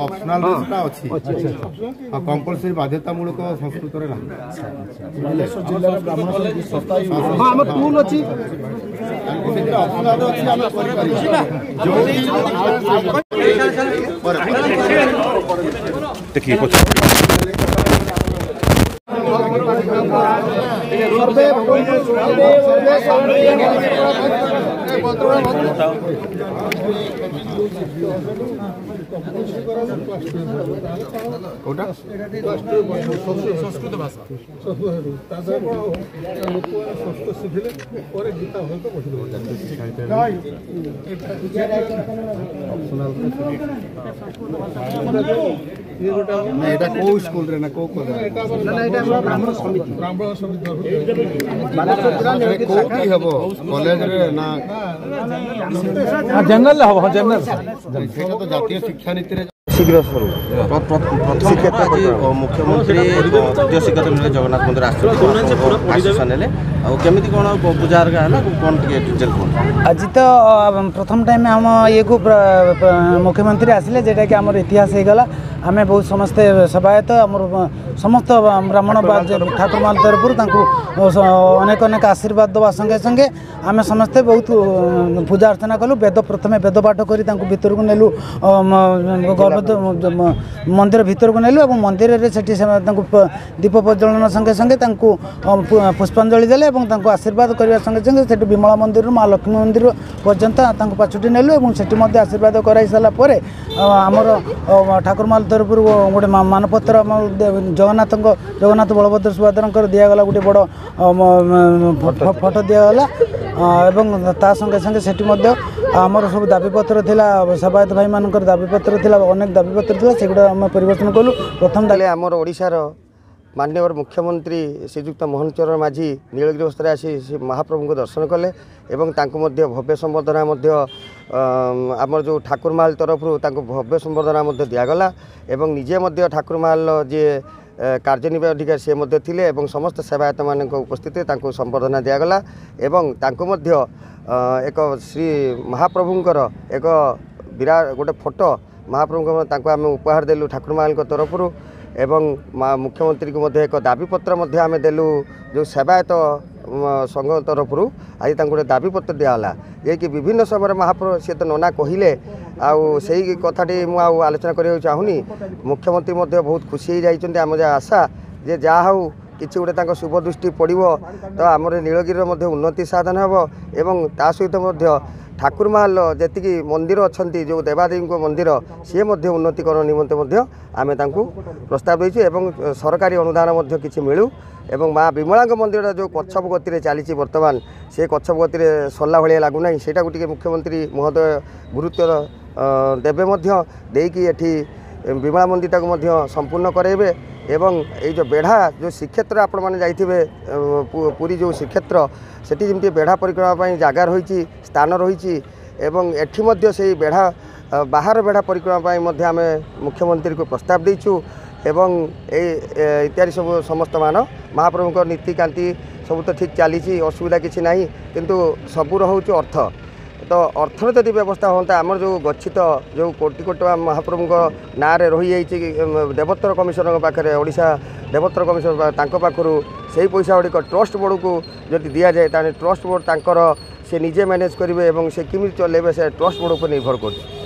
Optional अच्छी compulsory बाध्यतामूलक Sanskrit देखिए संस्कृत भाषा स्कूल रे ना को ब्राह्मण समिति कॉलेज रे ना जनरल हो जनरल तो जातीय शिक्षा नीति रे शीघ्र प्रथम आज मुख्यमंत्री द्वितीय शिक्षक जगन्नाथ मंदिर आश्वासन केमी कौन पूजा है कौन आज तो प्रथम टाइम हम ये को मुख्यमंत्री आसिले जेटा कि आमर इतिहास हो गला आम बहुत समस्ते सेवायत आम समस्त ब्राह्मण ठाकुर माल तरफ अनेक अनेक आशीर्वाद देवा संगे संगे आम समस्ते बहुत पूजा अर्चना कलु वेद प्रथम वेद पाठ कर भर को नेलु मंदिर भीतर को नेलु और मंदिर दीप प्रज्वलन संगे संगे पुष्पांजलि देले आशीर्वाद करने संगे संगे से विमला मंदिर माँ लक्ष्मी मंदिर पर्यंत पाछुटी नेलु और से आशीर्वाद कराई सारापर आमर ठाकुरमाल तरफ गोटे मानपत्र जगन्नाथ बलभद्र सुभद्रा दिगला गोटे बड़ फोटो दिगला एवं ता संगे संगे सेठी आमर सब दाबीपत्र थिला सेवायत भाई मान दाबीपत्र थिला अनेक दाबीपत्र थिला सेगुड़ा आम परिवर्तन कलु प्रथम दाले आमर ओडिशार माननीय मुख्यमंत्री श्रीजुक्त मोहन चरण माझी नीलगिरी बस्तर आसी महाप्रभु को दर्शन कले एवं भव्य संबर्धना आमर जो ठाकुरमाल तरफ भव्य संबर्धना दिगला एवं निजे ठाकुरमाल जी कार्यनिर्वाही अधिकारी से थिले एवं समस्त सेवायत मान उपस्थित संबर्धना दिगला एवं एक श्री महाप्रभुंकर एक विराट गोटे फोटो महाप्रभु आम उपहार देलु ठाकुरमाल तरफ एवं मुख्यमंत्री को एक दाबीपत्र आम देलु जो सेवायत संघ तरफ आज गोटे दाबीपत्र दिगला ये कि विभिन्न समय महाप्रभु सी तो नना कहले आई कथाटी मुझे आलोचना करने चाहूनी मुख्यमंत्री बहुत खुशी हो जाइए आम जहाँ आशा जे जहाँ हूँ किसी गोटे शुभ दृष्टि पड़ो तो आमर नीलगिरी उन्नति साधन हे एवं ता सहित ठाकुरमाल जी मंदिर अच्छा जो देवादेवी मंदिर सी उन्नतिकरण निमंते आम प्रस्ताव देचु एवं सरकारी अनुदान किसी मिलू एवं माँ विमला मंदिर जो कच्छप गति चली बर्तमान से कच्छप गति सरला भाया लगुना से मुख्यमंत्री महोदय गुरुत्व देवे देकी एठी विमला मंदिर संपूर्ण करेबे एवं ये जो बेढ़ा जो श्रीक्षेत्र आपण मैंने जाइए पुरी जो श्रीक्षेत्र सेठी जमी बेढ़ा परिक्रमा जगार रही स्थान रही एवं एठी से बेढ़ा बाहर बेढ़ा परिक्रमा आम मुख्यमंत्री को प्रस्ताव देचु एवं इत्यादि सब समस्त मान महाप्रभु नीतिकांति सब तो ठीक चली असुविधा किसी ना किंतु सबूर हूँ अर्थ तो अर्थनीति व्यवस्था होता आमर जो गच्छित जो कोटि कोटी महाप्रभु ना रही देवोत्तर कमिशनर पाखे ओडिशा देवोत्तर कमिशनर पाखु से पैसा गुड़िक ट्रस्ट बोर्ड को जब दि जाए ताने ट्रस्ट बोर्ड तांकर से निजे मैनेज करेंगे और से किमी चलेबे से ट्रस्ट बोर्ड पर निर्भर कर।